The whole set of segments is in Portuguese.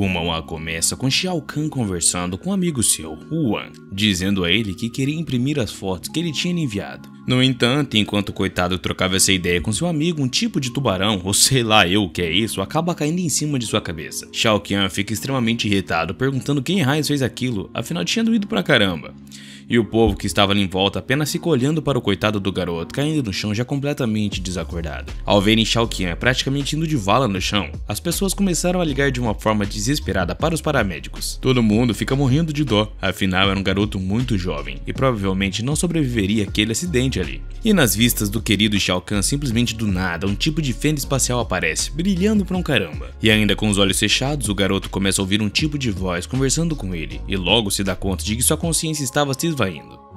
O manhwa começa com Shao Kahn conversando com um amigo seu, o Wan, dizendo a ele que queria imprimir as fotos que ele tinha enviado. No entanto, enquanto o coitado trocava essa ideia com seu amigo, um tipo de tubarão, ou sei lá eu o que é isso, acaba caindo em cima de sua cabeça. Shao Kahn fica extremamente irritado, perguntando quem raios fez aquilo, afinal tinha doído pra caramba. E o povo que estava ali em volta apenas fica olhando para o coitado do garoto caindo no chão já completamente desacordado. Ao verem Shao Kahn praticamente indo de vala no chão, as pessoas começaram a ligar de uma forma desesperada para os paramédicos. Todo mundo fica morrendo de dó, afinal era um garoto muito jovem e provavelmente não sobreviveria àquele acidente ali. E nas vistas do querido Shao Kahn, simplesmente do nada, um tipo de fenda espacial aparece, brilhando pra um caramba. E ainda com os olhos fechados, o garoto começa a ouvir um tipo de voz conversando com ele, e logo se dá conta de que sua consciência estava se esvaindo.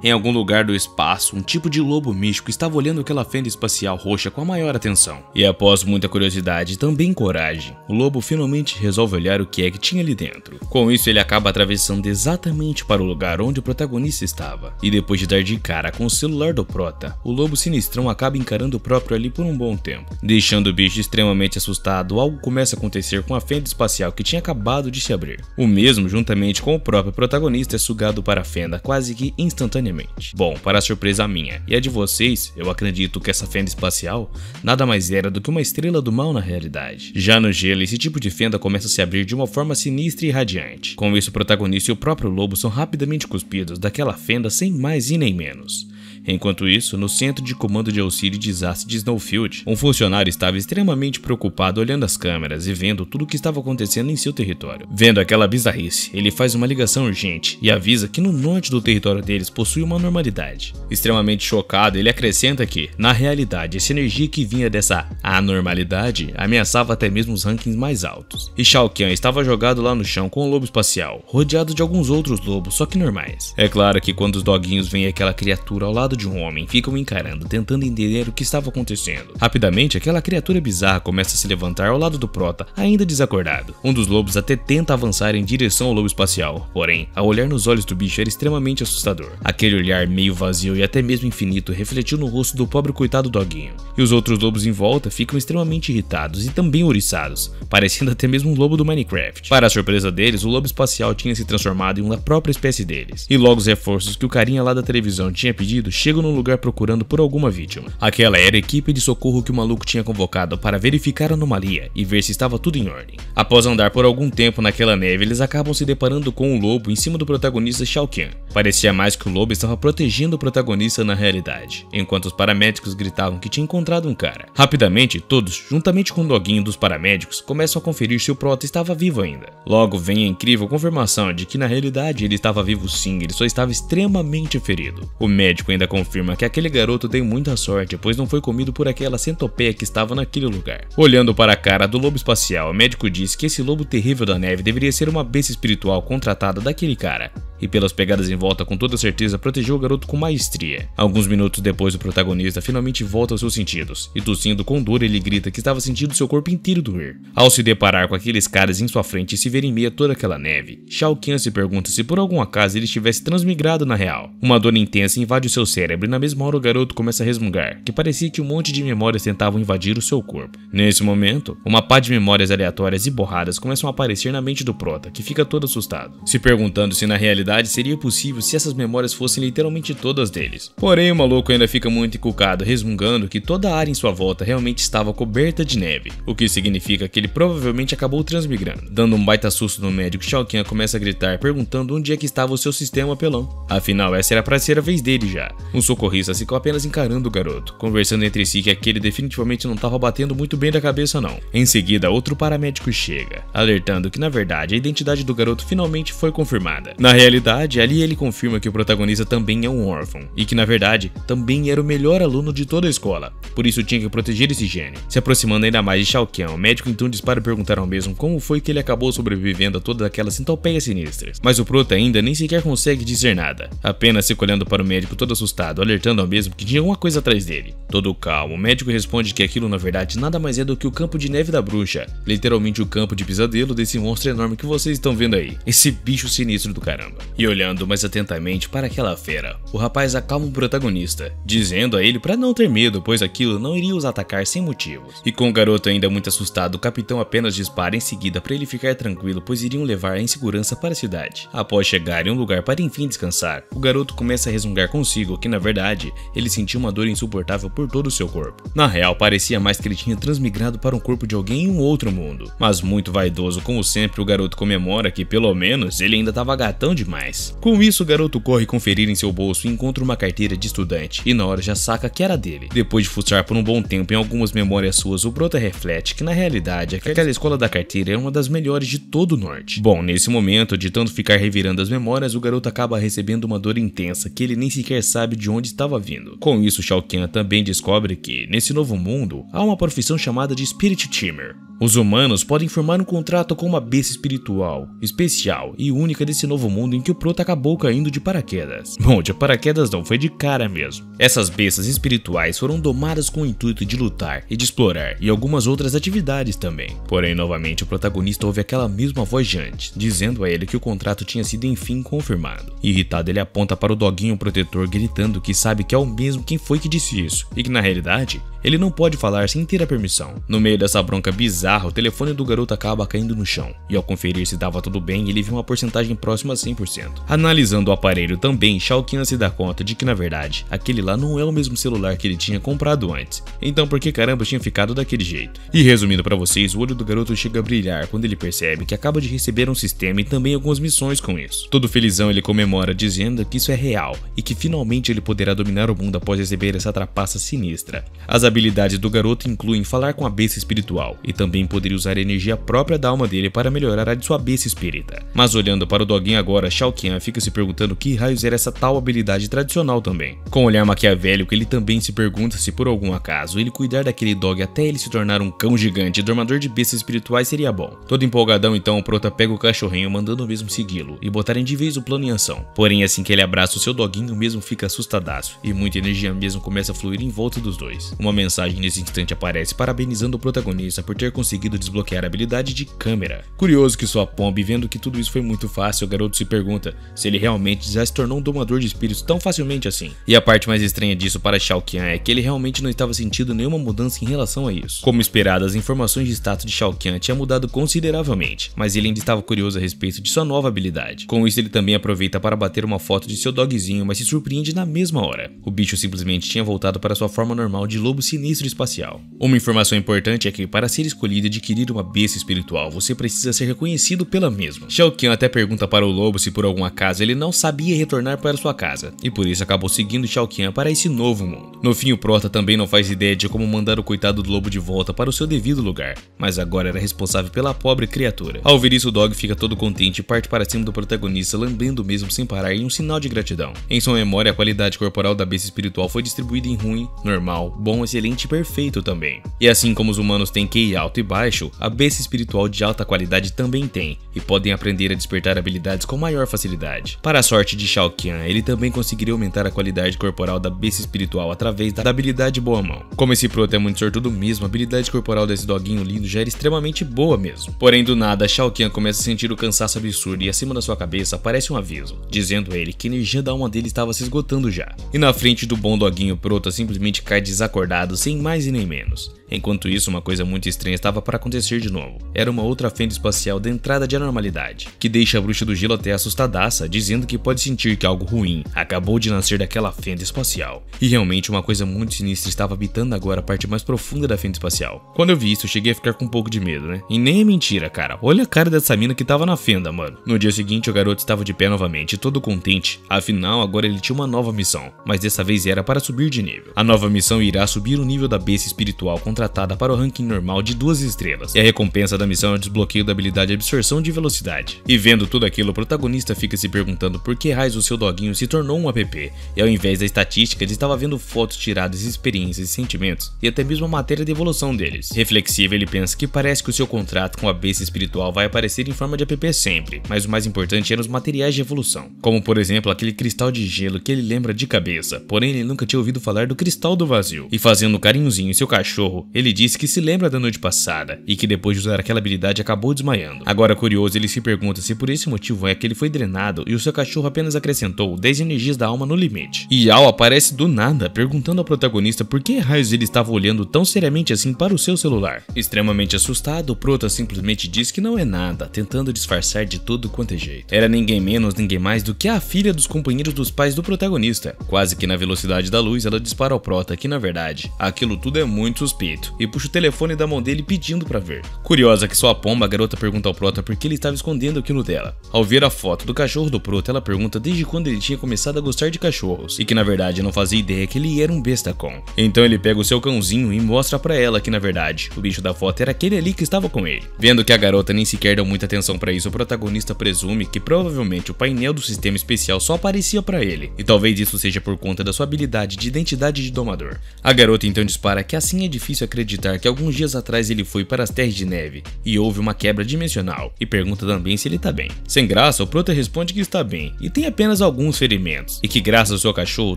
Em algum lugar do espaço, um tipo de lobo místico estava olhando aquela fenda espacial roxa com a maior atenção. E após muita curiosidade e também coragem, o lobo finalmente resolve olhar o que é que tinha ali dentro. Com isso, ele acaba atravessando exatamente para o lugar onde o protagonista estava. E depois de dar de cara com o celular do prota, o lobo sinistrão acaba encarando o próprio ali por um bom tempo. Deixando o bicho extremamente assustado, algo começa a acontecer com a fenda espacial que tinha acabado de se abrir. O mesmo, juntamente com o próprio protagonista, é sugado para a fenda quase que instantaneamente. Bom, para a surpresa minha e a de vocês, eu acredito que essa fenda espacial nada mais era do que uma estrela do mal na realidade. Já no gelo, esse tipo de fenda começa a se abrir de uma forma sinistra e radiante. Com isso, o protagonista e o próprio lobo são rapidamente cuspidos daquela fenda sem mais e nem menos. Enquanto isso, no centro de comando de auxílio de desastre de Snowfield, um funcionário estava extremamente preocupado olhando as câmeras e vendo tudo o que estava acontecendo em seu território. Vendo aquela bizarrice, ele faz uma ligação urgente e avisa que no norte do território deles possui uma normalidade. Extremamente chocado, ele acrescenta que, na realidade, essa energia que vinha dessa anormalidade ameaçava até mesmo os rankings mais altos. E Shao Kahn estava jogado lá no chão com um lobo espacial, rodeado de alguns outros lobos, só que normais. É claro que quando os doguinhos veem aquela criatura ao lado de um homem, ficam encarando, tentando entender o que estava acontecendo. Rapidamente, aquela criatura bizarra começa a se levantar ao lado do prota, ainda desacordado. Um dos lobos até tenta avançar em direção ao lobo espacial, porém, ao olhar nos olhos do bicho era extremamente assustador. Aquele olhar meio vazio e até mesmo infinito refletiu no rosto do pobre coitado doguinho. E os outros lobos em volta ficam extremamente irritados e também ouriçados, parecendo até mesmo um lobo do Minecraft. Para a surpresa deles, o lobo espacial tinha se transformado em uma própria espécie deles. E logo os reforços que o carinha lá da televisão tinha pedido chegam no lugar procurando por alguma vítima. Aquela era a equipe de socorro que o maluco tinha convocado para verificar a anomalia e ver se estava tudo em ordem. Após andar por algum tempo naquela neve, eles acabam se deparando com um lobo em cima do protagonista Shao Kahn. Parecia mais que o lobo estava protegendo o protagonista na realidade, enquanto os paramédicos gritavam que tinha encontrado um cara. Rapidamente, todos, juntamente com o doguinho dos paramédicos, começam a conferir se o prota estava vivo ainda. Logo vem a incrível confirmação de que na realidade ele estava vivo sim, ele só estava extremamente ferido. O médico ainda confirma que aquele garoto tem muita sorte, pois não foi comido por aquela centopeia que estava naquele lugar. Olhando para a cara do lobo espacial, o médico diz que esse lobo terrível da neve deveria ser uma besta espiritual contratada daquele cara, e pelas pegadas em volta com toda certeza protegeu o garoto com maestria. Alguns minutos depois, o protagonista finalmente volta aos seus sentidos, e tossindo com dor ele grita que estava sentindo seu corpo inteiro doer. Ao se deparar com aqueles caras em sua frente e se ver em meio a toda aquela neve, Shao Kahn se pergunta se por algum acaso ele estivesse transmigrado na real. Uma dor intensa invade o seu cérebro e na mesma hora o garoto começa a resmungar, que parecia que um monte de memórias tentavam invadir o seu corpo. Nesse momento, uma pá de memórias aleatórias e borradas começam a aparecer na mente do prota, que fica todo assustado, se perguntando se na realidade seria possível se essas memórias fossem literalmente todas deles. Porém, o maluco ainda fica muito encucado, resmungando que toda a área em sua volta realmente estava coberta de neve, o que significa que ele provavelmente acabou transmigrando. Dando um baita susto no médico, Shao Kahn começa a gritar, perguntando onde é que estava o seu sistema apelão. Afinal, essa era a terceira vez dele já. Um socorrista ficou apenas encarando o garoto, conversando entre si que aquele definitivamente não estava batendo muito bem da cabeça não. Em seguida, outro paramédico chega, alertando que na verdade a identidade do garoto finalmente foi confirmada. Na realidade, ali ele confirma que o protagonista também é um órfão, e que na verdade também era o melhor aluno de toda a escola, por isso tinha que proteger esse gênio. Se aproximando ainda mais de Shao Kahn, o médico então dispara perguntar ao mesmo como foi que ele acabou sobrevivendo a todas aquelas centopeias sinistras. Mas o prota ainda nem sequer consegue dizer nada, apenas fica olhando para o médico todo assustado, alertando ao mesmo que tinha alguma coisa atrás dele. Todo calmo, o médico responde que aquilo na verdade nada mais é do que o campo de neve da bruxa, literalmente o campo de pesadelo desse monstro enorme que vocês estão vendo aí, esse bicho sinistro do caramba. E olhando mais atentamente para aquela fera, o rapaz acalma o protagonista, dizendo a ele para não ter medo, pois aquilo não iria os atacar sem motivos. E com o garoto ainda muito assustado, o capitão apenas dispara em seguida para ele ficar tranquilo, pois iriam levar em segurança para a cidade. Após chegar em um lugar para enfim descansar, o garoto começa a resmungar consigo que na verdade ele sentiu uma dor insuportável por todo o seu corpo. Na real, parecia mais que ele tinha transmigrado para um corpo de alguém em um outro mundo. Mas muito vaidoso como sempre, o garoto comemora que pelo menos ele ainda estava gatão demais. Com isso, o garoto corre conferir em seu bolso e encontra uma carteira de estudante, e na hora já saca que era dele. Depois de fuçar por um bom tempo em algumas memórias suas, o prota reflete que na realidade aquela escola da carteira é uma das melhores de todo o norte. Bom, nesse momento, de tanto ficar revirando as memórias, o garoto acaba recebendo uma dor intensa que ele nem sequer sabe de onde estava vindo. Com isso, Shao Kahn também descobre que, nesse novo mundo, há uma profissão chamada de Spirit Teamer. Os humanos podem formar um contrato com uma besta espiritual, especial e única desse novo mundo em que o prota acabou caindo de paraquedas. Bom, de paraquedas não, foi de cara mesmo. Essas bestas espirituais foram domadas com o intuito de lutar e de explorar, e algumas outras atividades também. Porém, novamente, o protagonista ouve aquela mesma voz de antes, dizendo a ele que o contrato tinha sido enfim confirmado. Irritado, ele aponta para o doguinho protetor, gritando que sabe que é o mesmo quem foi que disse isso, e que na realidade, ele não pode falar sem ter a permissão. No meio dessa bronca bizarra, o telefone do garoto acaba caindo no chão, e ao conferir se dava tudo bem, ele viu uma porcentagem próxima a 100%. Analisando o aparelho também, Shao Kahn se dá conta de que na verdade, aquele lá não é o mesmo celular que ele tinha comprado antes. Então por que caramba tinha ficado daquele jeito? E resumindo pra vocês, o olho do garoto chega a brilhar quando ele percebe que acaba de receber um sistema e também algumas missões com isso. Todo felizão, ele comemora dizendo que isso é real, e que finalmente ele poderá dominar o mundo após receber essa trapaça sinistra. As habilidades do garoto incluem falar com a besta espiritual, e também poderia usar a energia própria da alma dele para melhorar a de sua besta espírita. Mas olhando para o doguinho agora, Shao Kahn fica se perguntando que raios era essa tal habilidade tradicional também. Com um olhar maquiavélico, ele também se pergunta se por algum acaso ele cuidar daquele dog até ele se tornar um cão gigante domador de bestas espirituais seria bom. Todo empolgadão então, o prota pega o cachorrinho mandando mesmo segui-lo e botarem de vez o plano em ação. Porém, assim que ele abraça o seu doguinho, mesmo fica assustadaço e muita energia mesmo começa a fluir em volta dos dois. Uma mensagem nesse instante aparece parabenizando o protagonista por ter conseguido desbloquear a habilidade de câmera. Curioso que sua pomba, e vendo que tudo isso foi muito fácil, o garoto se pergunta se ele realmente já se tornou um domador de espíritos tão facilmente assim. E a parte mais estranha disso para Shao Kahn é que ele realmente não estava sentindo nenhuma mudança em relação a isso. Como esperado, as informações de status de Shao Kahn tinham mudado consideravelmente, mas ele ainda estava curioso a respeito de sua nova habilidade. Com isso, ele também aproveita para bater uma foto de seu dogzinho, mas se surpreende na mesma hora. O bicho simplesmente tinha voltado para sua forma normal de lobo sinistro espacial. Uma informação importante é que para ser escolhido e adquirir uma besta espiritual, você precisa ser reconhecido pela mesma. Shao Kahn até pergunta para o lobo se por algum acaso ele não sabia retornar para sua casa, e por isso acabou seguindo Shao Kahn para esse novo mundo. No fim, o prota também não faz ideia de como mandar o coitado do lobo de volta para o seu devido lugar, mas agora era responsável pela pobre criatura. Ao ver isso, o dog fica todo contente e parte para cima do protagonista, lambendo mesmo sem parar em um sinal de gratidão. Em sua memória, a qualidade corporal da besta espiritual foi distribuída em ruim, normal, bom, excelente e perfeito também. E assim como os humanos têm QI alto e baixo, a besta espiritual de alta qualidade também tem, e podem aprender a despertar habilidades com maior facilidade. Para a sorte de Shao Kahn, ele também conseguiria aumentar a qualidade corporal da besta espiritual através da habilidade Boa Mão. Como esse prota é muito sortudo mesmo, a habilidade corporal desse doguinho lindo já era extremamente boa mesmo. Porém, do nada, Shao Kahn começa a sentir o cansaço absurdo e acima da sua cabeça aparece um aviso, dizendo a ele que a energia da alma dele estava se esgotando já. E na frente do bom doguinho, prota simplesmente cai desacordado, sem mais e nem menos. Enquanto isso, uma coisa muito estranha estava para acontecer de novo. Era uma outra fenda espacial da entrada de anormalidade, que deixa a bruxa do gelo até assustadaça, dizendo que pode sentir que algo ruim acabou de nascer daquela fenda espacial. E realmente uma coisa muito sinistra estava habitando agora a parte mais profunda da fenda espacial. Quando eu vi isso, eu cheguei a ficar com um pouco de medo, né? E nem é mentira, cara. Olha a cara dessa mina que tava na fenda, mano. No dia seguinte, o garoto estava de pé novamente, todo contente. Afinal, agora ele tinha uma nova missão, mas dessa vez era para subir de nível. A nova missão irá subir o nível da besta espiritual contratada para o ranking normal de 2 estrelas. E a recompensa da missão é o desbloqueio da habilidade absorção de velocidade. E vendo tudo aquilo, o protagonista fica se perguntando por que raios o seu doguinho se tornou um app. E ao invés da estatística, ele estava vendo fotos tiradas, experiências e sentimentos, e até mesmo a matéria de evolução deles. Reflexivo, ele pensa que parece que o seu contrato com a besta espiritual vai aparecer em forma de app sempre, mas o mais importante eram os materiais de evolução, como por exemplo aquele cristal de gelo que ele lembra de cabeça, porém ele nunca tinha ouvido falar do cristal do vazio. E fazendo um carinhozinho em seu cachorro, mal. Ele disse que se lembra da noite passada e que depois de usar aquela habilidade acabou desmaiando. Agora curioso, ele se pergunta se por esse motivo é que ele foi drenado e o seu cachorro apenas acrescentou 10 energias da alma no limite. E Yao aparece do nada, perguntando ao protagonista por que raios ele estava olhando tão seriamente assim para o seu celular. Extremamente assustado, o prota simplesmente diz que não é nada, tentando disfarçar de tudo quanto é jeito. Era ninguém menos, ninguém mais do que a filha dos companheiros dos pais do protagonista. Quase que na velocidade da luz, ela dispara ao prota que na verdade, aquilo tudo é muito suspeito, e puxa o telefone da mão dele pedindo pra ver. Curiosa que sua pomba, a garota pergunta ao prota por que ele estava escondendo aquilo dela. Ao ver a foto do cachorro do prota, ela pergunta desde quando ele tinha começado a gostar de cachorros, e que na verdade não fazia ideia que ele era um bestacon. Então ele pega o seu cãozinho e mostra pra ela que na verdade, o bicho da foto era aquele ali que estava com ele. Vendo que a garota nem sequer deu muita atenção pra isso, o protagonista presume que provavelmente o painel do sistema especial só aparecia pra ele, e talvez isso seja por conta da sua habilidade de identidade de domador. A garota então dispara que assim é difícil acreditar que alguns dias atrás ele foi para as Terras de Neve e houve uma quebra dimensional, e pergunta também se ele tá bem. Sem graça, o prota responde que está bem e tem apenas alguns ferimentos, e que graças ao seu cachorro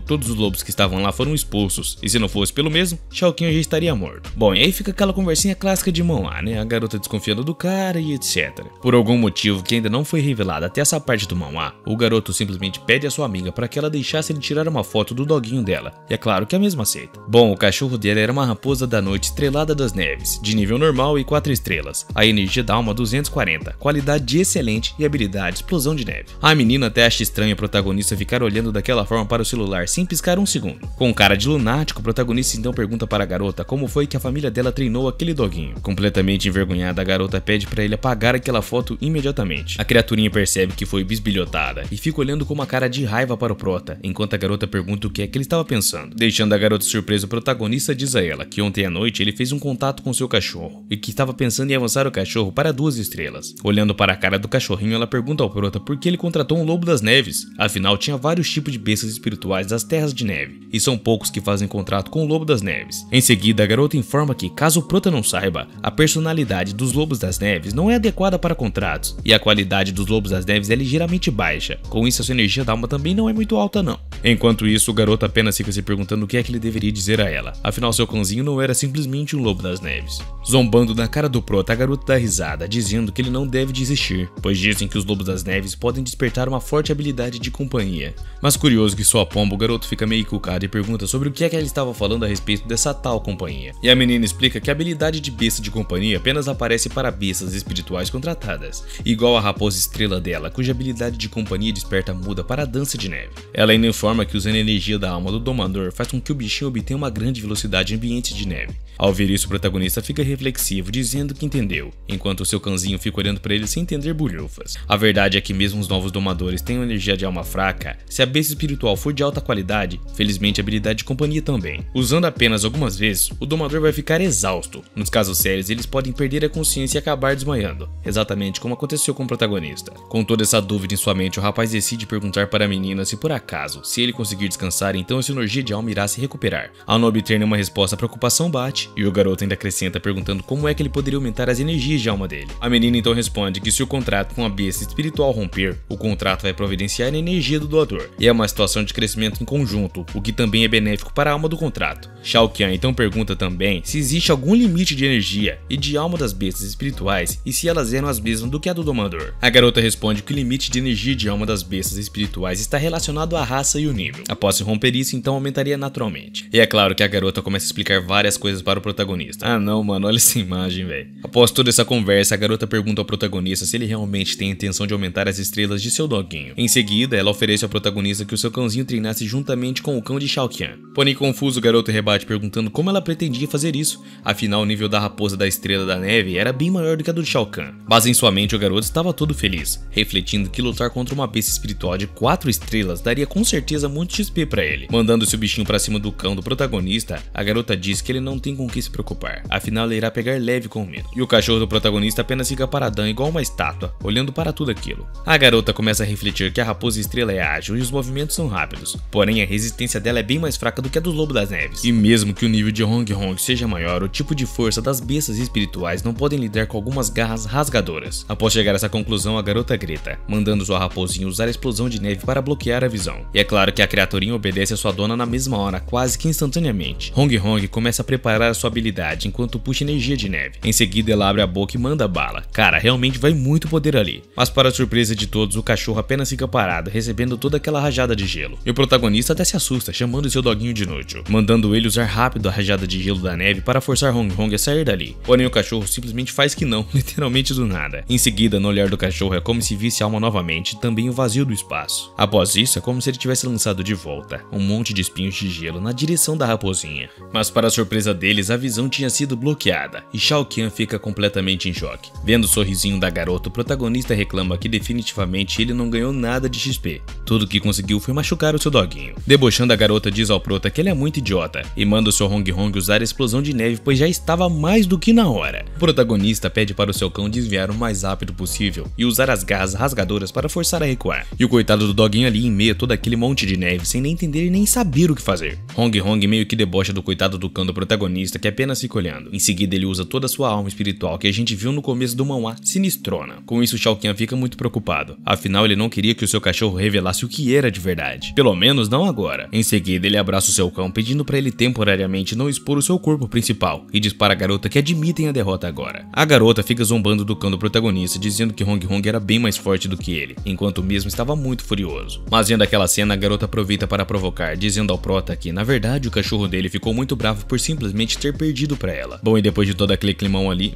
todos os lobos que estavam lá foram expulsos, e se não fosse pelo mesmo, Shao Kahn já estaria morto. Bom, e aí fica aquela conversinha clássica de manhwa, né? A garota desconfiando do cara e etc. Por algum motivo que ainda não foi revelado até essa parte do manhwa, o garoto simplesmente pede a sua amiga para que ela deixasse ele tirar uma foto do doguinho dela, e é claro que a mesma aceita. Bom, o cachorro dela era uma raposa da noite estrelada das neves, de nível normal e 4 estrelas, a energia da alma 240, qualidade excelente e habilidade explosão de neve. A menina até acha estranho a protagonista ficar olhando daquela forma para o celular sem piscar um segundo. Com cara de lunático, o protagonista então pergunta para a garota como foi que a família dela treinou aquele doguinho. Completamente envergonhada, a garota pede para ele apagar aquela foto imediatamente. A criaturinha percebe que foi bisbilhotada e fica olhando com uma cara de raiva para o prota, enquanto a garota pergunta o que é que ele estava pensando. Deixando a garota surpresa, o protagonista diz a ela que ontem à noite ele fez um contato com seu cachorro e que estava pensando em avançar o cachorro para 2 estrelas. Olhando para a cara do cachorrinho, ela pergunta ao prota por que ele contratou um lobo das neves. Afinal, tinha vários tipos de bestas espirituais das Terras de Neve, e são poucos que fazem contrato com o lobo das neves. Em seguida, a garota informa que, caso o prota não saiba, a personalidade dos lobos das neves não é adequada para contratos, e a qualidade dos lobos das neves é ligeiramente baixa. Com isso, a sua energia da alma também não é muito alta não. Enquanto isso, o garoto apenas fica se perguntando o que é que ele deveria dizer a ela. Afinal, seu cãozinho não era simplesmente um lobo das neves. Zombando da cara do prota, a garota dá risada, dizendo que ele não deve desistir, pois dizem que os lobos das neves podem despertar uma forte habilidade de companhia. Mas curioso que sua pomba, o garoto fica meio cucado e pergunta sobre o que é que ela estava falando a respeito dessa tal companhia. E a menina explica que a habilidade de besta de companhia apenas aparece para bestas espirituais contratadas, igual a raposa estrela dela, cuja habilidade de companhia desperta muda para a dança de neve. Ela ainda informa que usando a energia da alma do domador faz com que o bichinho obtenha uma grande velocidade em ambientes de neve. Ao ver isso, o protagonista fica reflexivo, dizendo que entendeu, enquanto o seu cãozinho fica olhando para ele sem entender bulhufas. A verdade é que mesmo os novos domadores têm uma energia de alma fraca, se a besta espiritual for de alta qualidade, felizmente a habilidade de companhia também. Usando apenas algumas vezes, o domador vai ficar exausto. Nos casos sérios, eles podem perder a consciência e acabar desmaiando, exatamente como aconteceu com o protagonista. Com toda essa dúvida em sua mente, o rapaz decide perguntar para a menina se por acaso, se ele conseguir descansar, então essa energia de alma irá se recuperar. Ao não obter nenhuma resposta, a preocupação bate, e o garoto ainda acrescenta perguntando como é que ele poderia aumentar as energias de alma dele. A menina então responde que se o contrato com a besta espiritual romper, o contrato vai providenciar a energia do doador, e é uma situação de crescimento em conjunto, o que também é benéfico para a alma do contrato. Shao Kahn então pergunta também se existe algum limite de energia e de alma das bestas espirituais e se elas eram as mesmas do que a do domador. A garota responde que o limite de energia e de alma das bestas espirituais está relacionado à raça e o nível. Após se romper isso, então aumentaria naturalmente. E é claro que a garota começa a explicar várias coisas para o protagonista. Ah não, mano, olha essa imagem, velho. Após toda essa conversa, a garota pergunta ao protagonista se ele realmente tem a intenção de aumentar as estrelas de seu doguinho. Em seguida, ela oferece ao protagonista que o seu cãozinho treinasse juntamente com o cão de Shao Kahn. Porém, confuso, o garoto rebate perguntando como ela pretendia fazer isso, afinal o nível da raposa da estrela da neve era bem maior do que a do Shao Kahn. Mas em sua mente, o garoto estava todo feliz, refletindo que lutar contra uma besta espiritual de 4 estrelas daria com certeza muito XP pra ele. Mandando seu bichinho pra cima do cão do protagonista, a garota diz que ele não tem com o que se preocupar, afinal ele irá pegar leve com o medo. E o cachorro do protagonista apenas fica paradão igual uma estátua, olhando para tudo aquilo. A garota começa a refletir que a raposa estrela é ágil e os movimentos são rápidos, porém a resistência dela é bem mais fraca do que a dos lobos das neves. E mesmo que o nível de Hong Hong seja maior, o tipo de força das bestas espirituais não podem lidar com algumas garras rasgadoras. Após chegar a essa conclusão, a garota grita, mandando sua raposinha usar a explosão de neve para bloquear a visão. E é claro que a criaturinha obedece a sua dona na mesma hora, quase que instantaneamente. Hong Hong começa a preparar declarar sua habilidade enquanto puxa energia de neve. Em seguida ela abre a boca e manda bala. Cara, realmente vai muito poder ali. Mas para a surpresa de todos, o cachorro apenas fica parado, recebendo toda aquela rajada de gelo. E o protagonista até se assusta, chamando seu doguinho de inútil, mandando ele usar rápido a rajada de gelo da neve para forçar Hong Hong a sair dali. Porém o cachorro simplesmente faz que não, literalmente do nada. Em seguida, no olhar do cachorro é como se visse a alma novamente e também o vazio do espaço. Após isso, é como se ele tivesse lançado de volta um monte de espinhos de gelo na direção da raposinha. Mas para a surpresa deles, a visão tinha sido bloqueada e Shao Kahn fica completamente em choque. Vendo o sorrisinho da garota, o protagonista reclama que definitivamente ele não ganhou nada de XP. Tudo que conseguiu foi machucar o seu doguinho. Debochando, a garota diz ao prota que ele é muito idiota e manda o seu Hong Hong usar a explosão de neve, pois já estava mais do que na hora. O protagonista pede para o seu cão desviar o mais rápido possível e usar as garras rasgadoras para forçar a recuar. E o coitado do doguinho ali em meio a todo aquele monte de neve, sem nem entender e nem saber o que fazer. Hong Hong meio que debocha do coitado do cão do protagonista, que apenas fica olhando. Em seguida ele usa toda a sua alma espiritual que a gente viu no começo do manhwa, sinistrona. Com isso Shao Kahn fica muito preocupado, afinal ele não queria que o seu cachorro revelasse o que era de verdade. Pelo menos não agora. Em seguida ele abraça o seu cão, pedindo para ele temporariamente não expor o seu corpo principal, e diz para a garota que admitem a derrota agora. A garota fica zombando do cão do protagonista, dizendo que Hong Hong era bem mais forte do que ele, enquanto o mesmo estava muito furioso. Mas vendo aquela cena, a garota aproveita para provocar, dizendo ao prota que, na verdade, o cachorro dele ficou muito bravo por simplesmente ter perdido para ela. Bom, e depois de todo aquele climão ali,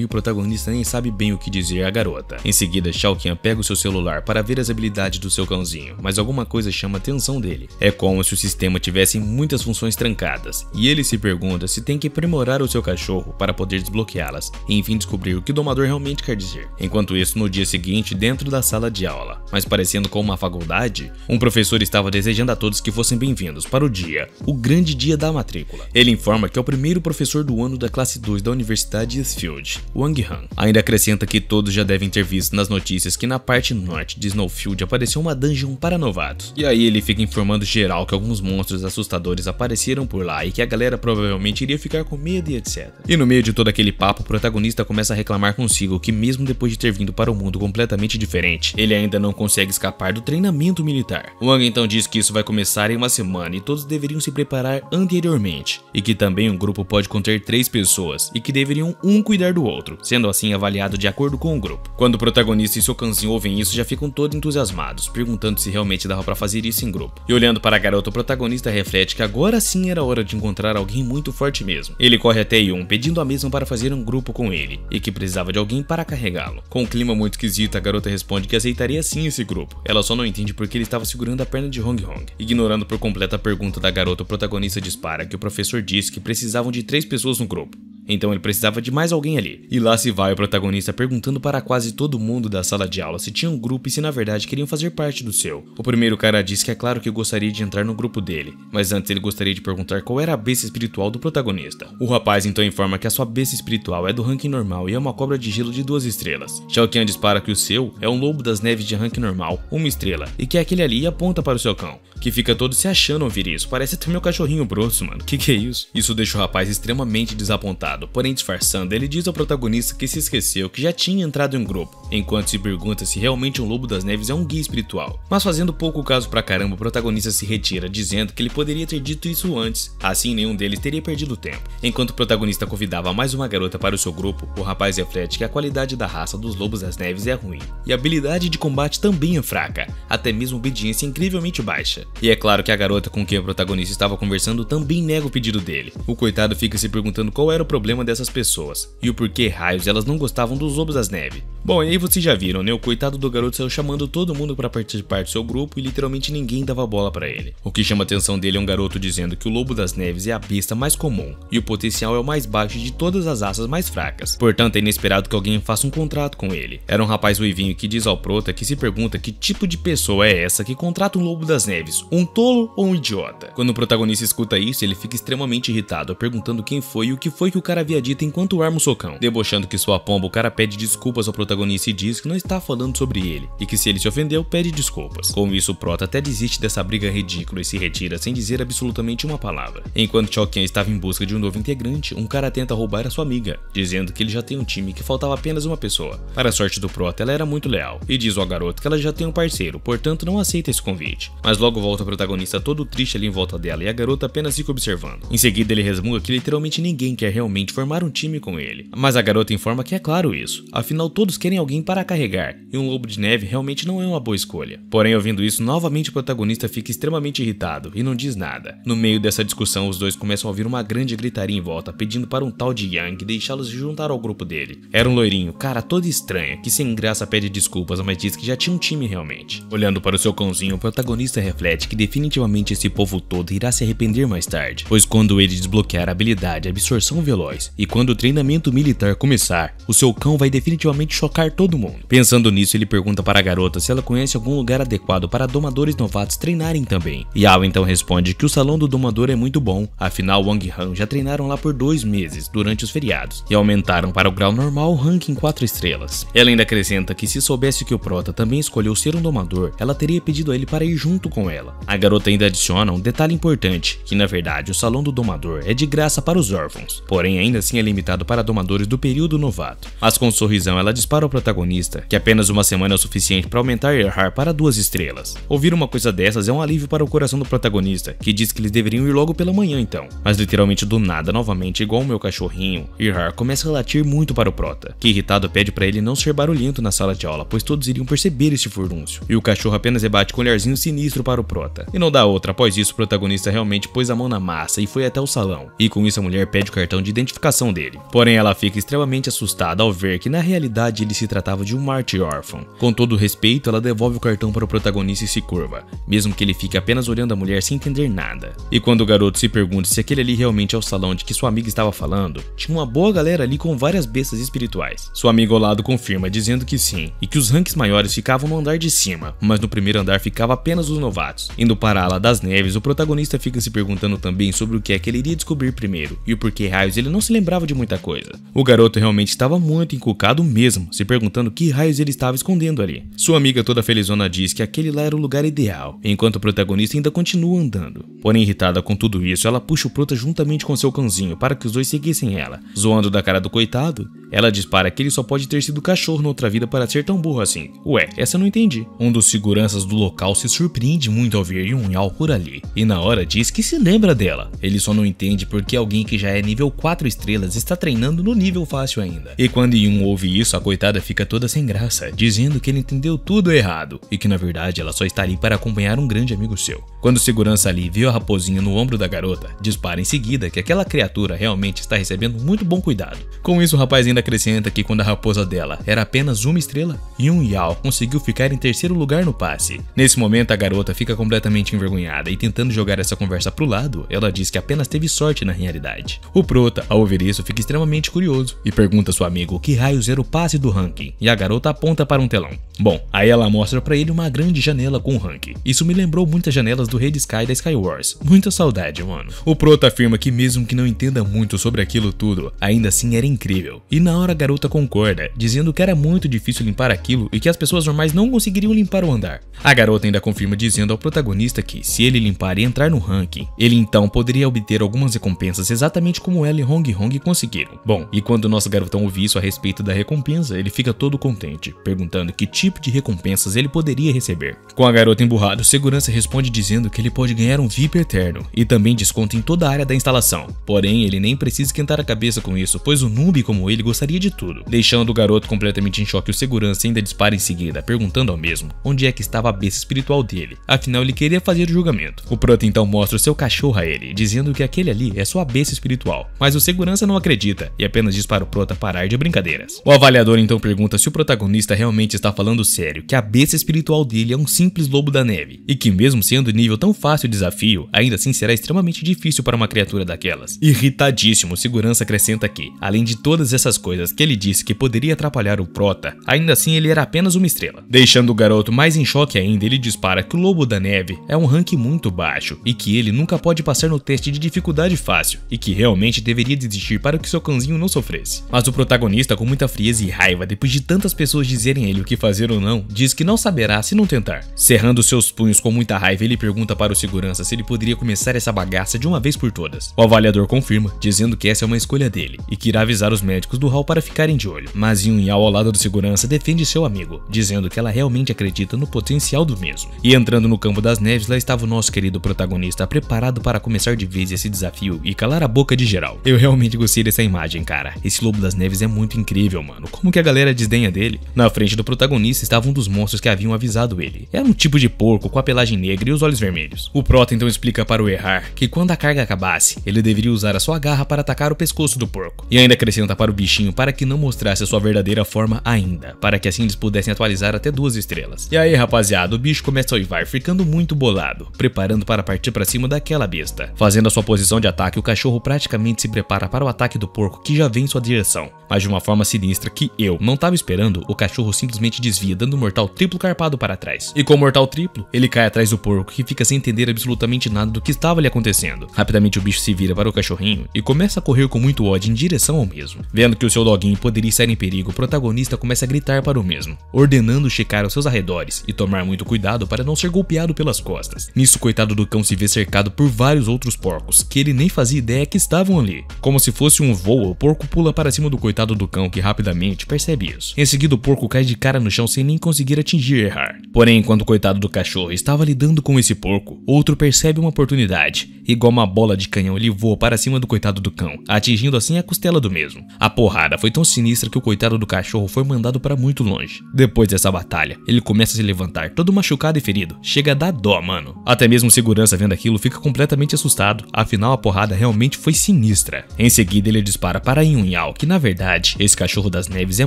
o protagonista nem sabe bem o que dizer à garota. Em seguida, Shao Kahn pega o seu celular para ver as habilidades do seu cãozinho, mas alguma coisa chama a atenção dele. É como se o sistema tivesse muitas funções trancadas, e ele se pergunta se tem que aprimorar o seu cachorro para poder desbloqueá-las, e enfim descobrir o que o domador realmente quer dizer. Enquanto isso, no dia seguinte, dentro da sala de aula, mas parecendo com uma faculdade, um professor estava desejando a todos que fossem bem-vindos para o grande dia da matrícula. Ele informa que é o primeiro professor do ano da classe 2 da Universidade Eastfield, Wang Han. Ainda acrescenta que todos já devem ter visto nas notícias que na parte norte de Snowfield apareceu uma dungeon para novatos. E aí ele fica informando geral que alguns monstros assustadores apareceram por lá e que a galera provavelmente iria ficar com medo e etc. E no meio de todo aquele papo, o protagonista começa a reclamar consigo que mesmo depois de ter vindo para um mundo completamente diferente, ele ainda não consegue escapar do treinamento militar. Wang então diz que isso vai começar em uma semana e todos deveriam se preparar anteriormente, e que também um grupo pode conter 3 pessoas e que deveriam um cuidar do outro, sendo assim avaliado de acordo com o grupo. Quando o protagonista e seu cãozinho ouvem isso, já ficam todos entusiasmados, perguntando se realmente dava para fazer isso em grupo. E olhando para a garota, o protagonista reflete que agora sim era hora de encontrar alguém muito forte mesmo. Ele corre até Yun, pedindo a mesma para fazer um grupo com ele, e que precisava de alguém para carregá-lo. Com um clima muito esquisito, a garota responde que aceitaria sim esse grupo. Ela só não entende porque ele estava segurando a perna de Hong Hong. Ignorando por completo a pergunta da garota, o protagonista dispara que o professor disse que precisavam de 3 pessoas no grupo. Então ele precisava de mais alguém ali. E lá se vai o protagonista perguntando para quase todo mundo da sala de aula se tinha um grupo e se na verdade queriam fazer parte do seu. O primeiro cara diz que é claro que gostaria de entrar no grupo dele, mas antes ele gostaria de perguntar qual era a besta espiritual do protagonista. O rapaz então informa que a sua besta espiritual é do ranking normal e é uma cobra de gelo de 2 estrelas. Shao Kahn dispara que o seu é um lobo das neves de ranking normal, 1 estrela, e que é aquele ali e aponta para o seu cão, que fica todo se achando ouvir isso. Parece até meu cachorrinho brosso, mano. Que é isso? Isso deixa o rapaz extremamente desapontado. Porém, disfarçando, ele diz ao protagonista que se esqueceu que já tinha entrado em um grupo, enquanto se pergunta se realmente um lobo das neves é um guia espiritual. Mas fazendo pouco caso pra caramba, o protagonista se retira, dizendo que ele poderia ter dito isso antes, assim nenhum deles teria perdido tempo. Enquanto o protagonista convidava mais uma garota para o seu grupo, o rapaz reflete que a qualidade da raça dos lobos das neves é ruim, e a habilidade de combate também é fraca, até mesmo obediência incrivelmente baixa. E é claro que a garota com quem o protagonista estava conversando também nega o pedido dele. O coitado fica se perguntando qual era o problema dessas pessoas, e o porquê raios elas não gostavam dos lobos das neves. Bom, e aí vocês já viram, né? O coitado do garoto saiu chamando todo mundo para participar do seu grupo e literalmente ninguém dava bola para ele. O que chama a atenção dele é um garoto dizendo que o lobo das neves é a besta mais comum, e o potencial é o mais baixo de todas as raças mais fracas. Portanto, é inesperado que alguém faça um contrato com ele. Era um rapaz ruivinho que diz ao prota que se pergunta que tipo de pessoa é essa que contrata um lobo das neves, um tolo ou um idiota? Quando o protagonista escuta isso, ele fica extremamente irritado, perguntando quem foi e o que foi que o cara havia dito enquanto arma o socão. Debochando que sua pomba, o cara pede desculpas ao protagonista se diz que não está falando sobre ele e que se ele se ofendeu, pede desculpas. Com isso, o Prota até desiste dessa briga ridícula e se retira sem dizer absolutamente uma palavra. Enquanto Choquinha estava em busca de um novo integrante, um cara tenta roubar a sua amiga, dizendo que ele já tem um time e que faltava apenas uma pessoa. Para a sorte do Prota, ela era muito leal e diz ao garoto que ela já tem um parceiro, portanto não aceita esse convite. Mas logo volta o protagonista todo triste ali em volta dela e a garota apenas fica observando. Em seguida ele resmunga que literalmente ninguém quer realmente formar um time com ele. Mas a garota informa que é claro isso, afinal todos querem alguém para carregar e um lobo de neve realmente não é uma boa escolha. Porém, ouvindo isso, novamente o protagonista fica extremamente irritado e não diz nada. No meio dessa discussão, os dois começam a ouvir uma grande gritaria em volta, pedindo para um tal de Yang deixá-los se juntar ao grupo dele. Era um loirinho, cara todo estranho, que sem graça pede desculpas, mas diz que já tinha um time realmente. Olhando para o seu cãozinho, o protagonista reflete que definitivamente esse povo todo irá se arrepender mais tarde, pois quando ele desbloquear a habilidade Absorção Veloz e quando o treinamento militar começar, o seu cão vai definitivamente chocar todo mundo. Pensando nisso, ele pergunta para a garota se ela conhece algum lugar adequado para domadores novatos treinarem também. E Ao então responde que o salão do domador é muito bom, afinal Wang Han já treinaram lá por 2 meses durante os feriados e aumentaram para o grau normal o ranking 4 estrelas. Ela ainda acrescenta que se soubesse que o Prota também escolheu ser um domador, ela teria pedido a ele para ir junto com ela. A garota ainda adiciona um detalhe importante, que na verdade o salão do domador é de graça para os órfãos, porém ainda assim é limitado para domadores do período novato. Mas com um sorrisão ela dispara ao protagonista que apenas uma semana é o suficiente para aumentar Erhar para 2 estrelas. Ouvir uma coisa dessas é um alívio para o coração do protagonista, que diz que eles deveriam ir logo pela manhã então. Mas literalmente do nada, novamente igual o meu cachorrinho, Erhar começa a latir muito para o Prota, que irritado pede para ele não ser barulhento na sala de aula, pois todos iriam perceber este furdúncio. E o cachorro apenas rebate com um olharzinho sinistro para o Prota. E não dá outra, após isso o protagonista realmente pôs a mão na massa e foi até o salão. E com isso a mulher pede o cartão de identificação dele. Porém ela fica extremamente assustada ao ver que na realidade ele se tratava de um mártir órfão. Com todo o respeito, ela devolve o cartão para o protagonista e se curva, mesmo que ele fique apenas olhando a mulher sem entender nada. E quando o garoto se pergunta se aquele ali realmente é o salão de que sua amiga estava falando, tinha uma boa galera ali com várias bestas espirituais. Sua amiga ao lado confirma, dizendo que sim, e que os ranks maiores ficavam no andar de cima, mas no primeiro andar ficava apenas os novatos. Indo para a ala das neves, o protagonista fica se perguntando também sobre o que é que ele iria descobrir primeiro, e o porquê raios ele não se lembrava de muita coisa. O garoto realmente estava muito encucado mesmo, se perguntando que raios ele estava escondendo ali. Sua amiga toda felizona diz que aquele lá era o lugar ideal, enquanto o protagonista ainda continua andando. Porém, irritada com tudo isso, ela puxa o Prota juntamente com seu cãozinho para que os dois seguissem ela. Zoando da cara do coitado, ela dispara que ele só pode ter sido cachorro na outra vida para ser tão burro assim. Ué, essa eu não entendi. Um dos seguranças do local se surpreende muito ao ver Yun-Yao por ali, e na hora diz que se lembra dela. Ele só não entende porque alguém que já é nível 4 estrelas está treinando no nível fácil ainda. E quando Yun ouve isso, a coitada fica toda sem graça, dizendo que ele entendeu tudo errado, e que na verdade ela só está ali para acompanhar um grande amigo seu. Quando o segurança ali viu a raposinha no ombro da garota, dispara em seguida que aquela criatura realmente está recebendo muito bom cuidado. Com isso, o rapaz ainda acrescenta que quando a raposa dela era apenas 1 estrela, Yun-Yao conseguiu ficar em 3º lugar no passe. Nesse momento, a garota fica completamente envergonhada e tentando jogar essa conversa pro lado, ela diz que apenas teve sorte na realidade. O Prota, ao ouvir isso, fica extremamente curioso e pergunta a seu amigo que raios era o passe do ranking, e a garota aponta para um telão. Bom, aí ela mostra pra ele uma grande janela com o ranking. Isso me lembrou muitas janelas do Rei de Sky da Skywars. Muita saudade, mano. O Prota afirma que mesmo que não entenda muito sobre aquilo tudo, ainda assim era incrível. E na hora a garota concorda, dizendo que era muito difícil limpar aquilo e que as pessoas normais não conseguiriam limpar o andar. A garota ainda confirma dizendo ao protagonista que, se ele limpar e entrar no ranking, ele então poderia obter algumas recompensas exatamente como ela e Hong Hong conseguiram. Bom, e quando o nosso garotão ouve isso a respeito da recompensa, ele fica todo contente, perguntando que tipo de recompensas ele poderia receber. Com a garota emburrada, o segurança responde dizendo que ele pode ganhar um VIP eterno e também desconto em toda a área da instalação. Porém, ele nem precisa esquentar a cabeça com isso, pois o noob como ele gostaria de tudo. Deixando o garoto completamente em choque, o segurança ainda dispara em seguida, perguntando ao mesmo onde é que estava a besta espiritual dele. Afinal, ele queria fazer o julgamento. O Prota então mostra o seu cachorro a ele, dizendo que aquele ali é sua besta espiritual. Mas o segurança não acredita e apenas diz para o Prota parar de brincadeiras. O avaliador então pergunta se o protagonista realmente está falando sério, que a besta espiritual dele é um simples lobo da neve, e que mesmo sendo nível tão fácil o desafio, ainda assim será extremamente difícil para uma criatura daquelas. Irritadíssimo, o segurança acrescenta que, além de todas essas coisas que ele disse que poderia atrapalhar o Prota, ainda assim ele era apenas uma estrela. Deixando o garoto mais em choque ainda, ele dispara que o lobo da neve é um rank muito baixo, e que ele nunca pode passar no teste de dificuldade fácil, e que realmente deveria desistir para que seu cãozinho não sofresse. Mas o protagonista, com muita frieza e raiva, depois de de tantas pessoas dizerem a ele o que fazer ou não, diz que não saberá se não tentar. Cerrando seus punhos com muita raiva, ele pergunta para o segurança se ele poderia começar essa bagaça de uma vez por todas. O avaliador confirma, dizendo que essa é uma escolha dele e que irá avisar os médicos do hall para ficarem de olho. Mas Yun Yao, ao lado do segurança, defende seu amigo, dizendo que ela realmente acredita no potencial do mesmo. E entrando no campo das neves, lá estava o nosso querido protagonista, preparado para começar de vez esse desafio e calar a boca de geral. Eu realmente gostei dessa imagem, cara. Esse lobo das neves é muito incrível, mano. Como que a galera desdenha dele? Na frente do protagonista estava um dos monstros que haviam avisado ele. Era um tipo de porco com a pelagem negra e os olhos vermelhos. O prota então explica para o Errar que quando a carga acabasse, ele deveria usar a sua garra para atacar o pescoço do porco. E ainda acrescenta para o bichinho para que não mostrasse a sua verdadeira forma ainda, para que assim eles pudessem atualizar até 2 estrelas. E aí, rapaziada, o bicho começa a uivar, ficando muito bolado, preparando para partir para cima daquela besta. Fazendo a sua posição de ataque, o cachorro praticamente se prepara para o ataque do porco que já vem em sua direção. Mas de uma forma sinistra que eu não estava esperando, o cachorro simplesmente desvia, dando um mortal triplo carpado para trás. E com o mortal triplo, ele cai atrás do porco, que fica sem entender absolutamente nada do que estava lhe acontecendo. Rapidamente o bicho se vira para o cachorrinho e começa a correr com muito ódio em direção ao mesmo. Vendo que o seu doguinho poderia estar em perigo, o protagonista começa a gritar para o mesmo, ordenando checar os seus arredores e tomar muito cuidado para não ser golpeado pelas costas. Nisso, o coitado do cão se vê cercado por vários outros porcos, que ele nem fazia ideia que estavam ali. Como se fosse um voo, o porco pula para cima do coitado do cão, que rapidamente percebe isso. Em seguida, o porco cai de cara no chão sem nem conseguir atingir Errar. Porém, enquanto o coitado do cachorro estava lidando com esse porco, outro percebe uma oportunidade. Igual uma bola de canhão, ele voa para cima do coitado do cão, atingindo assim a costela do mesmo. A porrada foi tão sinistra que o coitado do cachorro foi mandado para muito longe. Depois dessa batalha, ele começa a se levantar, todo machucado e ferido. Chega a dar dó, mano. Até mesmo o segurança, vendo aquilo, fica completamente assustado. Afinal, a porrada realmente foi sinistra. Em seguida, ele dispara para Yun Yao, que na verdade, esse cachorro das neves é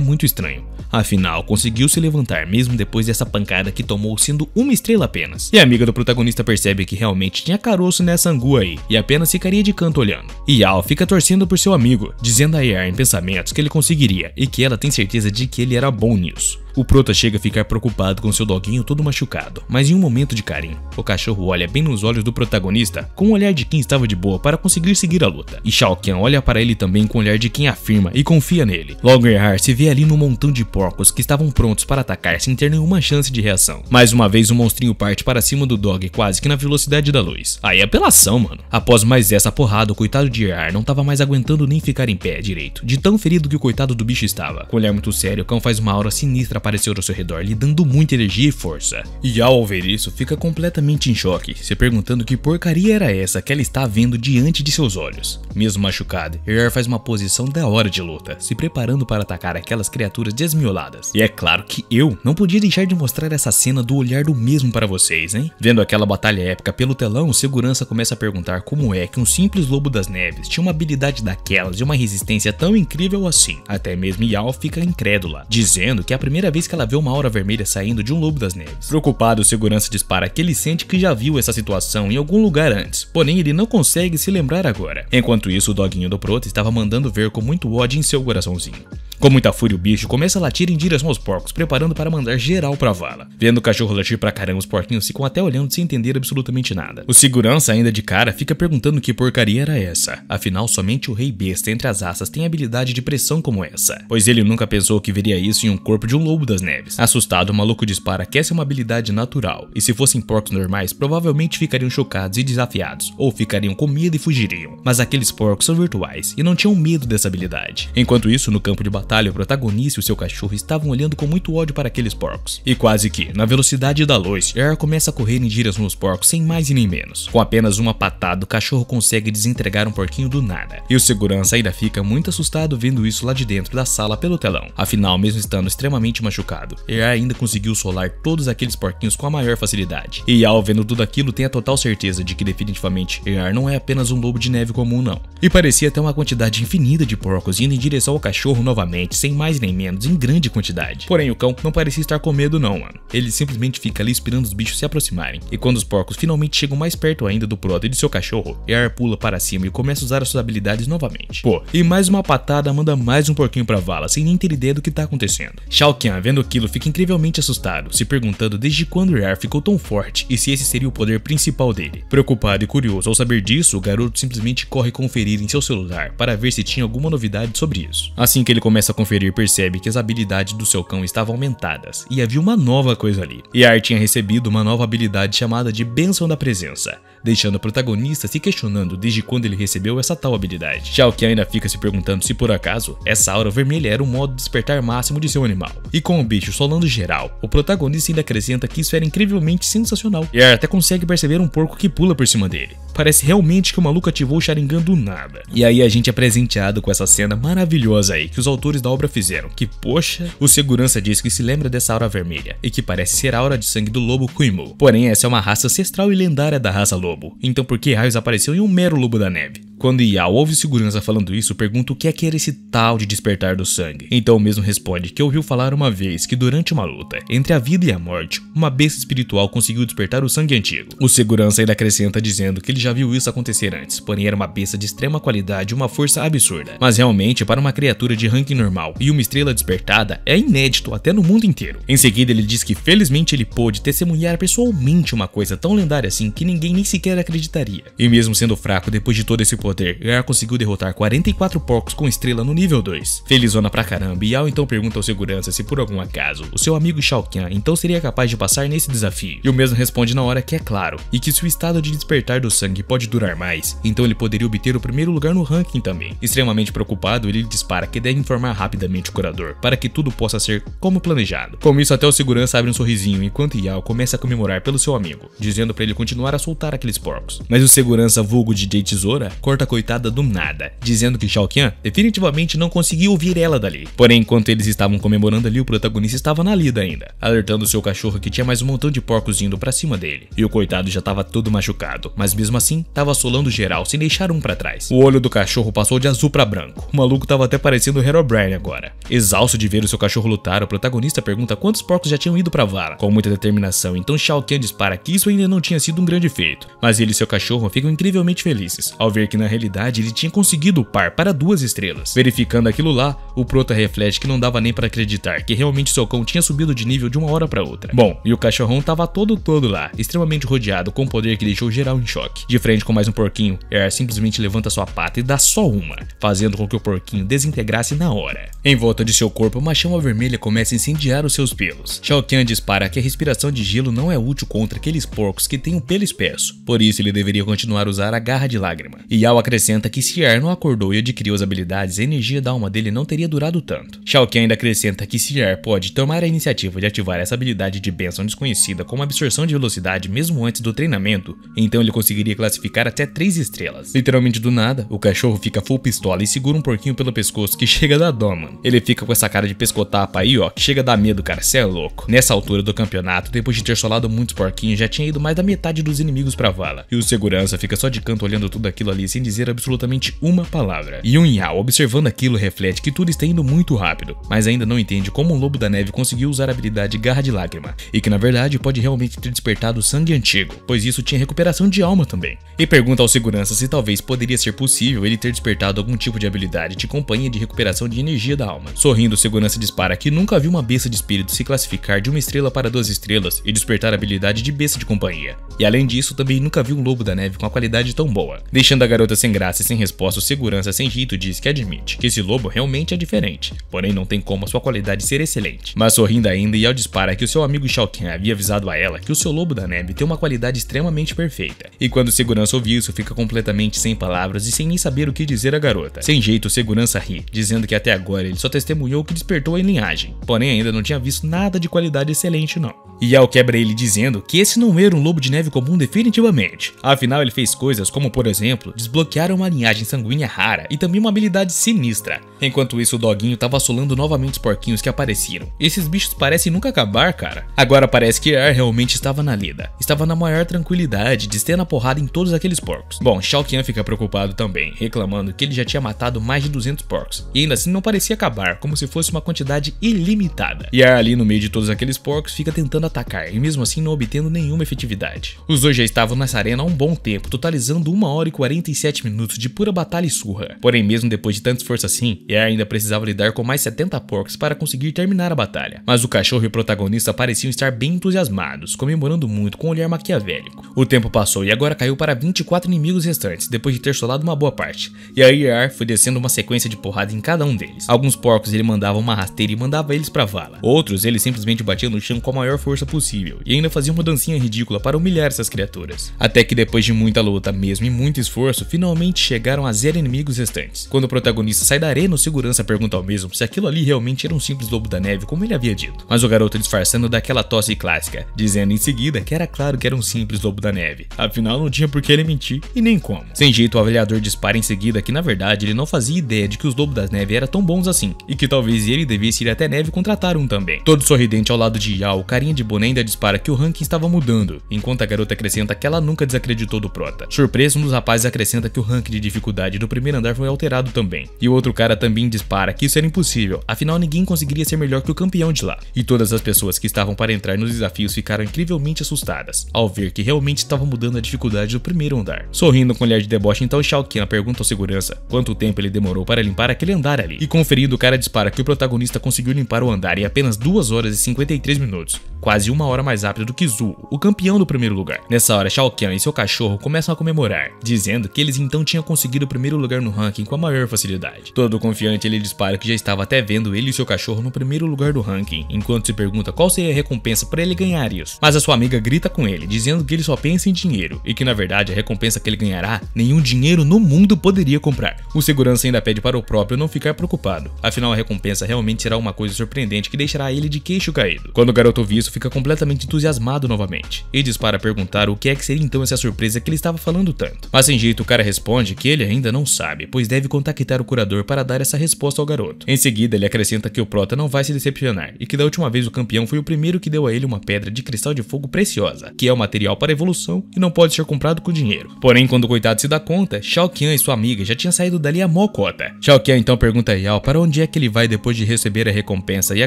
muito estranho. Afinal, conseguiu se levantar mesmo depois dessa pancada que tomou, sendo 1 estrela apenas. E a amiga do protagonista percebe que realmente tinha caroço nessa angu aí, e apenas ficaria de canto olhando. E Yao fica torcendo por seu amigo, dizendo a Errar em pensamentos que ele conseguiria, e que ela tem certeza de que ele era bom nisso. O prota chega a ficar preocupado com seu doguinho todo machucado, mas em um momento de carinho, o cachorro olha bem nos olhos do protagonista com o olhar de quem estava de boa para conseguir seguir a luta. E Shao Kahn olha para ele também com o olhar de quem afirma e confia nele. Logo, Errar se vê ali num montão de porcos que estavam prontos para atacar sem ter nenhuma chance de reação. Mais uma vez, o monstrinho parte para cima do dog quase que na velocidade da luz. Aí é apelação, mano. Após mais essa porrada, o coitado de Errar não estava mais aguentando nem ficar em pé direito, de tão ferido que o coitado do bicho estava. Com um olhar muito sério, o cão faz uma aura sinistra aparecer ao seu redor, lhe dando muita energia e força. E ao ver isso, fica completamente em choque, se perguntando que porcaria era essa que ela está vendo diante de seus olhos. Mesmo machucado, Errar faz uma posição da hora de luta, se preparando para atacar aquelas criaturas desmioladas. E é claro que eu não podia deixar de mostrar essa cena do olhar do mesmo para vocês, hein? Vendo aquela batalha épica pelo telão, o segurança começa a perguntar como é que um simples lobo das neves tinha uma habilidade daquelas e uma resistência tão incrível assim. Até mesmo Yao fica incrédula, dizendo que é a primeira vez que ela vê uma aura vermelha saindo de um lobo das neves. Preocupado, o segurança dispara que ele sente que já viu essa situação em algum lugar antes, porém ele não consegue se lembrar agora. Enquanto isso, o doguinho do prota estava mandando ver com muito ódio em seu coraçãozinho. Com muita fúria, o bicho começa a latir em direção aos porcos, preparando para mandar geral pra vala. Vendo o cachorro latir pra caramba, os porquinhos ficam até olhando sem entender absolutamente nada. O segurança, ainda de cara, fica perguntando que porcaria era essa. Afinal, somente o rei besta entre as raças tem habilidade de pressão como essa, pois ele nunca pensou que veria isso em um corpo de um lobo das neves. Assustado, o maluco dispara que essa é uma habilidade natural, e se fossem porcos normais, provavelmente ficariam chocados e desafiados, ou ficariam com medo e fugiriam. Mas aqueles porcos são virtuais, e não tinham medo dessa habilidade. Enquanto isso, no campo de batalha, o protagonista e o seu cachorro estavam olhando com muito ódio para aqueles porcos. E quase que, na velocidade da luz, Errar começa a correr em direção aos porcos sem mais e nem menos. Com apenas uma patada, o cachorro consegue desentregar um porquinho do nada. E o segurança ainda fica muito assustado vendo isso lá de dentro da sala pelo telão. Afinal, mesmo estando extremamente machucado, Errar ainda conseguiu solar todos aqueles porquinhos com a maior facilidade. E ao vendo tudo aquilo, tem a total certeza de que definitivamente Errar não é apenas um lobo de neve comum não. E parecia ter uma quantidade infinita de porcos indo em direção ao cachorro novamente, sem mais nem menos, em grande quantidade. Porém, o cão não parecia estar com medo não, mano. Ele simplesmente fica ali esperando os bichos se aproximarem. E quando os porcos finalmente chegam mais perto ainda do prota e de seu cachorro, Errar pula para cima e começa a usar as suas habilidades novamente. Pô, e mais uma patada manda mais um porquinho pra vala, sem nem ter ideia do que tá acontecendo. Shao Kahn, vendo aquilo, fica incrivelmente assustado, se perguntando desde quando Errar ficou tão forte e se esse seria o poder principal dele. Preocupado e curioso ao saber disso, o garoto simplesmente corre conferir em seu celular para ver se tinha alguma novidade sobre isso. Assim que ele começa começa a conferir e percebe que as habilidades do seu cão estavam aumentadas e havia uma nova coisa ali. Yar tinha recebido uma nova habilidade chamada de Bênção da Presença, deixando o protagonista se questionando desde quando ele recebeu essa tal habilidade. Shao Kahn ainda fica se perguntando se por acaso essa aura vermelha era o modo de despertar máximo de seu animal. E com o bicho solando geral, o protagonista ainda acrescenta que isso era incrivelmente sensacional. Yar até consegue perceber um porco que pula por cima dele. Parece realmente que o maluco ativou o Sharingan do nada. E aí a gente é presenteado com essa cena maravilhosa aí que os autores da obra fizeram, que poxa, o segurança diz que se lembra dessa aura vermelha e que parece ser a aura de sangue do lobo Kuimu. Porém essa é uma raça ancestral e lendária da raça lobo, então por que raios apareceu em um mero lobo da neve? Quando Yao ouve o segurança falando isso, pergunta o que era esse tal de despertar do sangue. Então o mesmo responde que ouviu falar uma vez que durante uma luta entre a vida e a morte, uma besta espiritual conseguiu despertar o sangue antigo. O segurança ainda acrescenta dizendo que ele já viu isso acontecer antes, porém era uma besta de extrema qualidade e uma força absurda. Mas realmente, para uma criatura de ranking normal e uma estrela despertada, é inédito até no mundo inteiro. Em seguida ele diz que felizmente ele pôde testemunhar pessoalmente uma coisa tão lendária assim que ninguém nem sequer acreditaria. E mesmo sendo fraco depois de todo esse poder, Yar conseguiu derrotar 44 porcos com estrela no nível 2. Felizona pra caramba, Yao então pergunta ao segurança se por algum acaso o seu amigo Shao Kahn então seria capaz de passar nesse desafio. E o mesmo responde na hora que é claro, e que se o estado de despertar do sangue pode durar mais, então ele poderia obter o primeiro lugar no ranking também. Extremamente preocupado, ele dispara que deve informar rapidamente o curador, para que tudo possa ser como planejado. Com isso até o segurança abre um sorrisinho enquanto Yao começa a comemorar pelo seu amigo, dizendo para ele continuar a soltar aqueles porcos. Mas o segurança vulgo DJ Tesoura corta a coitada do nada, dizendo que Shao Kahn definitivamente não conseguiu ouvir ela dali. Porém, enquanto eles estavam comemorando ali, o protagonista estava na lida ainda, alertando seu cachorro que tinha mais um montão de porcos indo pra cima dele. E o coitado já tava todo machucado, mas mesmo assim, tava assolando geral, sem deixar um pra trás. O olho do cachorro passou de azul pra branco. O maluco tava até parecendo o Herobrine agora. Exausto de ver o seu cachorro lutar, o protagonista pergunta quantos porcos já tinham ido pra vala. Com muita determinação, então Shao Kahn dispara que isso ainda não tinha sido um grande feito. Mas ele e seu cachorro ficam incrivelmente felizes, ao ver que na realidade ele tinha conseguido upar para 2 estrelas. Verificando aquilo lá, o prota reflete que não dava nem para acreditar que realmente seu cão tinha subido de nível de uma hora para outra. Bom, e o cachorrão tava todo lá, extremamente rodeado com um poder que deixou geral em choque. De frente com mais um porquinho, Yar simplesmente levanta sua pata e dá só uma, fazendo com que o porquinho desintegrasse na hora. Em volta de seu corpo, uma chama vermelha começa a incendiar os seus pelos. Shao Kahn dispara que a respiração de gelo não é útil contra aqueles porcos que têm um pelo espesso, por isso ele deveria continuar a usar a garra de lágrima. E Yao acrescenta que se Yar não acordou e adquiriu as habilidades, a energia da alma dele não teria durado tanto. Shao Kahn ainda acrescenta que se Yar pode tomar a iniciativa de ativar essa habilidade de bênção desconhecida como absorção de velocidade mesmo antes do treinamento, então ele conseguiria classificar até 3 estrelas. Literalmente do nada, o cachorro fica full pistola e segura um porquinho pelo pescoço que chega a dar dó, mano. Ele fica com essa cara de pescotapa aí, ó, que chega a dar medo, cara, cê é louco. Nessa altura do campeonato, depois de ter solado muitos porquinhos, já tinha ido mais da metade dos inimigos pra vala. E o segurança fica só de canto olhando tudo aquilo ali sem dizer absolutamente uma palavra. E o Yao, observando aquilo, reflete que tudo está indo muito rápido, mas ainda não entende como um lobo da neve conseguiu usar a habilidade Garra de Lágrima, e que na verdade pode realmente ter despertado o sangue antigo, pois isso tinha recuperação de alma também. E pergunta ao segurança se talvez poderia ser possível ele ter despertado algum tipo de habilidade de companhia de recuperação de energia da alma. Sorrindo, o segurança dispara que nunca viu uma besta de espírito se classificar de 1 estrela para 2 estrelas e despertar a habilidade de besta de companhia. E além disso, também nunca viu um lobo da neve com a qualidade tão boa. Deixando a garota sem graça e sem resposta, o segurança sem jeito diz que admite que esse lobo realmente é diferente, porém não tem como a sua qualidade ser excelente. Mas sorrindo ainda, Yao dispara que o seu amigo Shao Kahn havia avisado a ela que o seu lobo da neve tem uma qualidade extremamente perfeita. E quando o segurança ouve isso, fica completamente sem palavras e sem nem saber o que dizer à garota. Sem jeito, o segurança ri, dizendo que até agora ele só testemunhou que despertou a linhagem, porém ainda não tinha visto nada de qualidade excelente não. E Yao quebra ele dizendo que esse não era um lobo de neve comum definitivamente. Afinal, ele fez coisas como, por exemplo, desbloquear uma linhagem sanguínea rara e também uma habilidade sinistra. Enquanto isso, o doguinho tava assolando novamente os porquinhos que apareciam. Esses bichos parecem nunca acabar, cara. Agora parece que Yar realmente estava na lida. Estava na maior tranquilidade, destendo a porrada em todos aqueles porcos. Bom, Shao Kahn fica preocupado também, reclamando que ele já tinha matado mais de 200 porcos. E ainda assim não parecia acabar, como se fosse uma quantidade ilimitada. Yar ali no meio de todos aqueles porcos fica tentando atacar, e mesmo assim não obtendo nenhuma efetividade. Os dois já estavam nessa arena há um bom tempo, totalizando 1 hora e 47 7 minutos de pura batalha e surra. Porém, mesmo depois de tanto esforço assim, Yar ainda precisava lidar com mais 70 porcos para conseguir terminar a batalha. Mas o cachorro e o protagonista pareciam estar bem entusiasmados, comemorando muito com um olhar maquiavélico. O tempo passou e agora caiu para 24 inimigos restantes, depois de ter solado uma boa parte. E aí Yar foi descendo uma sequência de porrada em cada um deles. Alguns porcos ele mandava uma rasteira e mandava eles pra vala. Outros ele simplesmente batia no chão com a maior força possível e ainda fazia uma dancinha ridícula para humilhar essas criaturas. Até que depois de muita luta mesmo e muito esforço, finalmente chegaram a 0 inimigos restantes. Quando o protagonista sai da arena, o segurança pergunta ao mesmo se aquilo ali realmente era um simples lobo da neve como ele havia dito. Mas o garoto disfarçando daquela tosse clássica, dizendo em seguida que era claro que era um simples lobo da neve. Afinal não tinha por que ele mentir e nem como. Sem jeito o avaliador dispara em seguida que na verdade ele não fazia ideia de que os lobos da neve eram tão bons assim e que talvez ele devesse ir até neve e contratar um também. Todo sorridente ao lado de Yao, o carinha de boné ainda dispara que o ranking estava mudando, enquanto a garota acrescenta que ela nunca desacreditou do prota. Surpreso, um dos rapazes acrescenta que o ranking de dificuldade do primeiro andar foi alterado também. E o outro cara também dispara que isso era impossível, afinal ninguém conseguiria ser melhor que o campeão de lá. E todas as pessoas que estavam para entrar nos desafios ficaram incrivelmente assustadas, ao ver que realmente estava mudando a dificuldade do primeiro andar. Sorrindo com um olhar de deboche, então Shao Kahn pergunta ao segurança quanto tempo ele demorou para limpar aquele andar ali. E conferindo, o cara dispara que o protagonista conseguiu limpar o andar em apenas 2 horas e 53 minutos, quase 1 hora mais rápido do que Zhu, o campeão do primeiro lugar. Nessa hora, Shao Kahn e seu cachorro começam a comemorar, dizendo que eles então tinham conseguido o primeiro lugar no ranking com a maior facilidade. Todo confiante, ele dispara que já estava até vendo ele e seu cachorro no primeiro lugar do ranking, enquanto se pergunta qual seria a recompensa para ele ganhar isso. Mas a sua amiga grita com ele, dizendo que ele só pensa em dinheiro, e que na verdade a recompensa que ele ganhará, nenhum dinheiro no mundo poderia comprar. O segurança ainda pede para o próprio não ficar preocupado, afinal a recompensa realmente será uma coisa surpreendente que deixará ele de queixo caído. Quando o garoto ouve isso, fica completamente entusiasmado novamente, e dispara a perguntar o que é que seria então essa surpresa que ele estava falando tanto. Mas sem jeito o cara responde que ele ainda não sabe, pois deve contactar o curador para dar essa resposta ao garoto. Em seguida ele acrescenta que o prota não vai se decepcionar, e que da última vez o campeão foi o primeiro que deu a ele uma pedra de cristal de fogo preciosa, que é o material para evolução e não pode ser comprado com dinheiro. Porém, quando o coitado se dá conta, Shao Kahn e sua amiga já tinham saído dali a mocota. Shao Kahn então pergunta a Yao para onde é que ele vai depois de receber a recompensa, e a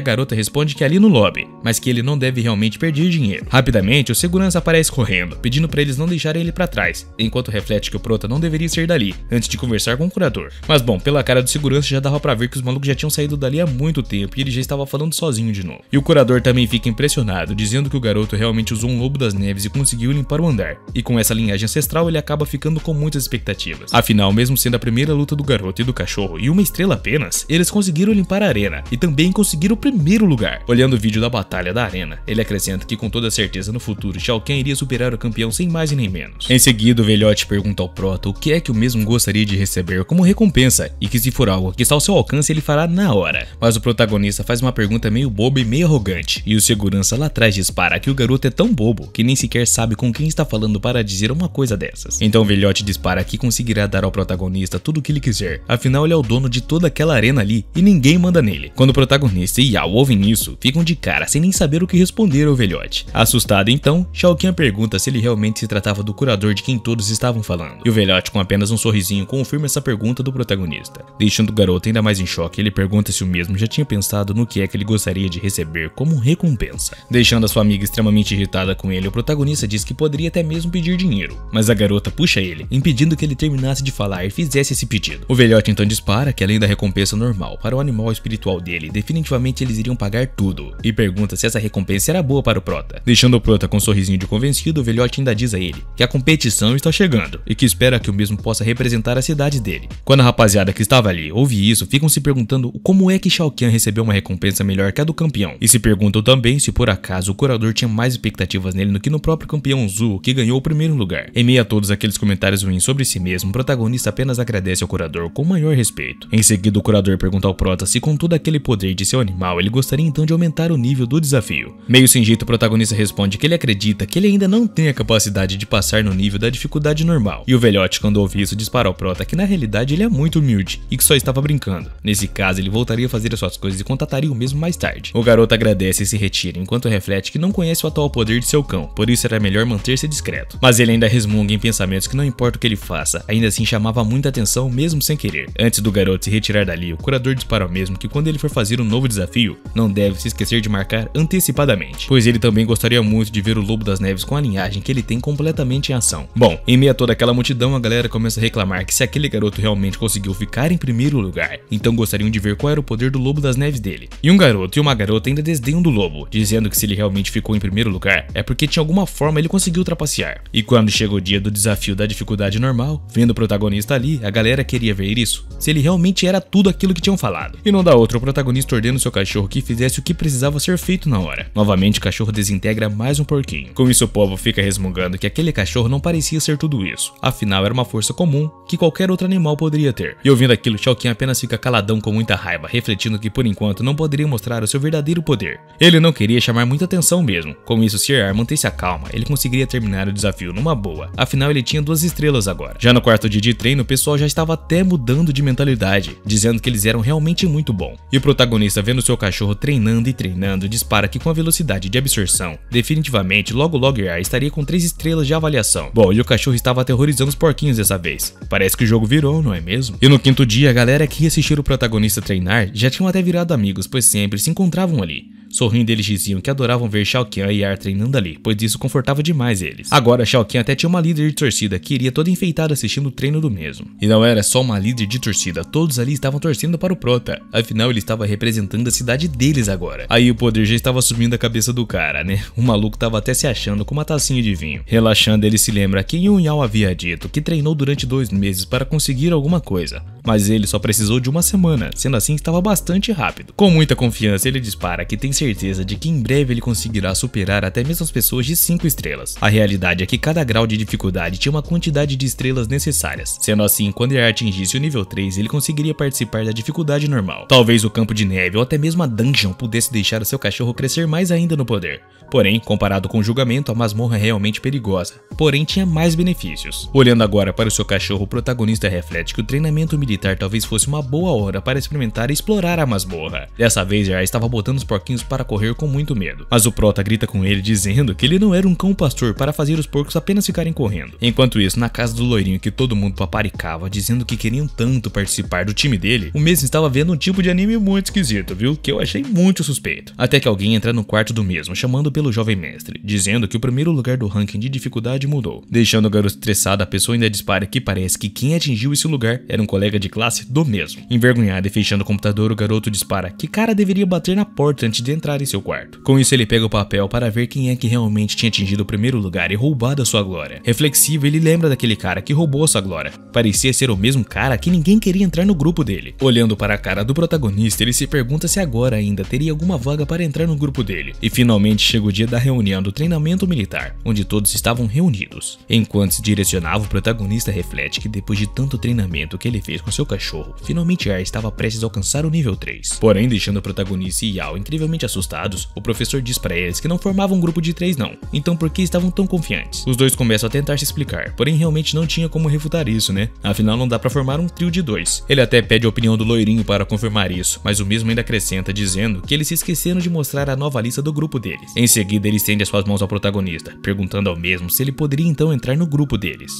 garota responde que é ali no lobby, mas que ele não deve realmente perder dinheiro. Rapidamente, o segurança aparece correndo, pedindo para eles não deixarem ele para trás, enquanto reflete que o prota não deveria sair dali, antes de conversar com o curador. Mas bom, pela cara do segurança já dava pra ver que os malucos já tinham saído dali há muito tempo e ele já estava falando sozinho de novo. E o curador também fica impressionado, dizendo que o garoto realmente usou um lobo das neves e conseguiu limpar o andar, e com essa linhagem ancestral ele acaba ficando com muitas expectativas. Afinal, mesmo sendo a primeira luta do garoto e do cachorro e uma estrela apenas, eles conseguiram limpar a arena e também conseguiram o primeiro lugar. Olhando o vídeo da batalha da arena, ele acrescenta que com toda certeza no futuro Shao Kahn iria superar o campeão sem mais e nem menos. Em seguida, o velhote pergunta ao prota o que é que o mesmo gostaria de receber como recompensa, e que se for algo que está ao seu alcance ele fará na hora. Mas o protagonista faz uma pergunta meio boba e meio arrogante, e o segurança lá atrás dispara que o garoto é tão bobo que nem sequer sabe com quem está falando para dizer uma coisa dessas. Então o velhote dispara que conseguirá dar ao protagonista tudo o que ele quiser, afinal ele é o dono de toda aquela arena ali e ninguém manda nele. Quando o protagonista e Yao ouvem isso, ficam de cara sem nem saber o que responder ao velhote. Assustado então, Shao Kahn pergunta se ele realmente se tratava do curador de quem todos estavam falando, e o velhote com apenas um sorrisinho confirma essa pergunta do protagonista, deixando o garoto ainda mais em choque. Ele pergunta se o mesmo já tinha pensado no que é que ele gostaria de receber como recompensa. Deixando a sua amiga extremamente irritada com ele, o protagonista diz que poderia até mesmo pedir dinheiro, mas a garota puxa ele, impedindo que ele terminasse de falar e fizesse esse pedido. O velhote então dispara que além da recompensa normal para o animal espiritual dele, definitivamente eles iriam pagar tudo, e pergunta se essa recompensa era boa para o prota. Deixando o prota com um sorrisinho de convencido, o velhote ainda diz a ele que a competição está chegando e que espera que o mesmo possa representar a cidade dele. Quando a rapaziada que estava ali ouve isso, ficam se perguntando como é que Shao Kahn recebeu uma recompensa melhor que a do campeão, e se perguntam também se por acaso o curador tinha mais expectativas nele do que no próprio campeão Zhu, que ganhou o primeiro lugar. Em meio a todos aqueles comentários ruins sobre si mesmo, o protagonista apenas agradece ao curador com o maior respeito. Em seguida, o curador pergunta ao prota se com todo aquele poder de seu animal, ele gostaria então de aumentar o nível do desafio. Meio sem jeito, o protagonista responde que ele acredita que ele ainda não tem a capacidade de passar no nível da dificuldade normal. E o velhote, quando ouve isso, dispara ao prota que na realidade ele é muito humilde e que só estava brincando. Nesse caso, ele voltaria a fazer as suas coisas e contataria o mesmo mais tarde. O garoto agradece e se retira, enquanto reflete que não conhece o atual poder de seu cão, por isso era melhor manter-se discreto. Mas ele ainda resmunga em pensamentos que não importa o que ele faça, ainda assim chamava muita atenção mesmo sem querer. Antes do garoto se retirar dali, o curador dispara ao mesmo que quando ele for fazer um novo desafio, não deve se esquecer de marcar antecipadamente rapidamente, pois ele também gostaria muito de ver o Lobo das Neves com a linhagem que ele tem completamente em ação. Bom, em meio a toda aquela multidão, a galera começa a reclamar que se aquele garoto realmente conseguiu ficar em primeiro lugar, então gostariam de ver qual era o poder do Lobo das Neves dele. E um garoto e uma garota ainda desdenham do Lobo, dizendo que se ele realmente ficou em primeiro lugar, é porque de alguma forma ele conseguiu trapacear. E quando chega o dia do desafio da dificuldade normal, vendo o protagonista ali, a galera queria ver isso, se ele realmente era tudo aquilo que tinham falado. E não dá outro, o protagonista ordena o seu cachorro que fizesse o que precisava ser feito na hora. Novamente o cachorro desintegra mais um porquinho. Com isso o povo fica resmungando que aquele cachorro não parecia ser tudo isso, afinal era uma força comum que qualquer outro animal poderia ter. E ouvindo aquilo, Shao Kahn apenas fica caladão com muita raiva, refletindo que por enquanto não poderia mostrar o seu verdadeiro poder. Ele não queria chamar muita atenção mesmo. Com isso, se Ar mantesse a calma, ele conseguiria terminar o desafio numa boa, afinal ele tinha 2 estrelas agora. Já no quarto dia de treino, o pessoal já estava até mudando de mentalidade, dizendo que eles eram realmente muito bons. E o protagonista, vendo seu cachorro treinando e treinando, dispara que com a velocidade de absorção, definitivamente logo Ar estaria com 3 estrelas de avaliação. Bom, e o cachorro estava aterrorizando os porquinhos dessa vez. Parece que o jogo virou, não é mesmo? E no quinto dia, a galera que ia assistir o protagonista treinar já tinham até virado amigos, pois sempre se encontravam ali. Sorrindo, eles diziam que adoravam ver Shao Kahn e Ar treinando ali, pois isso confortava demais eles. Agora, Shao Kahn até tinha uma líder de torcida que iria toda enfeitada assistindo o treino do mesmo. E não era só uma líder de torcida, todos ali estavam torcendo para o prota, afinal ele estava representando a cidade deles agora. Aí o poder já estava subindo a cabeça do cara, né? O maluco estava até se achando com uma tacinha de vinho. Relaxando, ele se lembra que Yun Yao havia dito que treinou durante 2 meses para conseguir alguma coisa, mas ele só precisou de 1 semana, sendo assim estava bastante rápido. Com muita confiança, ele dispara que tem certeza de que em breve ele conseguirá superar até mesmo as pessoas de 5 estrelas. A realidade é que cada grau de dificuldade tinha uma quantidade de estrelas necessárias, sendo assim, quando ele atingisse o nível 3, ele conseguiria participar da dificuldade normal. Talvez o campo de neve ou até mesmo a dungeon pudesse deixar o seu cachorro crescer mais ainda no poder. Porém, comparado com o julgamento, a masmorra é realmente perigosa, porém tinha mais benefícios. Olhando agora para o seu cachorro, o protagonista reflete que o treinamento militar talvez fosse uma boa hora para experimentar e explorar a masmorra. Dessa vez, já estava botando os porquinhos para correr com muito medo, mas o prota grita com ele dizendo que ele não era um cão pastor para fazer os porcos apenas ficarem correndo. Enquanto isso, na casa do loirinho que todo mundo paparicava, dizendo que queriam tanto participar do time dele, o mesmo estava vendo um tipo de anime muito esquisito, viu? Que eu achei muito suspeito. Até que alguém entra no quarto do mesmo, chamando pelo jovem mestre, dizendo que o primeiro lugar do ranking de dificuldade mudou. Deixando o garoto estressado, a pessoa ainda dispara que parece que quem atingiu esse lugar era um colega de classe do mesmo. Envergonhado e fechando o computador, o garoto dispara que cara deveria bater na porta antes de entrar em seu quarto. Com isso, ele pega o papel para ver quem é que realmente tinha atingido o primeiro lugar e roubado a sua glória. Reflexivo, ele lembra daquele cara que roubou a sua glória. Parecia ser o mesmo cara que ninguém queria entrar no grupo dele. Olhando para a cara do protagonista, ele se pergunta se agora ainda teria alguma vaga para entrar no grupo dele. E finalmente chega o dia da reunião do treinamento militar, onde todos estavam reunidos. Enquanto se direcionava, o protagonista reflete que depois de tanto treinamento que ele fez com seu cachorro, finalmente Ar estava prestes a alcançar o nível 3. Porém, deixando o protagonista e Yao incrivelmente assustados, o professor diz para eles que não formavam um grupo de 3 não, então por que estavam tão confiantes? Os dois começam a tentar se explicar, porém realmente não tinha como refutar isso, né? Afinal não dá pra formar um trio de 2. Ele até pede a opinião do loirinho para confirmar isso, mas o mesmo ainda acrescenta dizendo que eles se esqueceram de mostrar a nova lista do grupo deles. Em seguida ele estende as suas mãos ao protagonista, perguntando ao mesmo se ele poderia então entrar no grupo deles.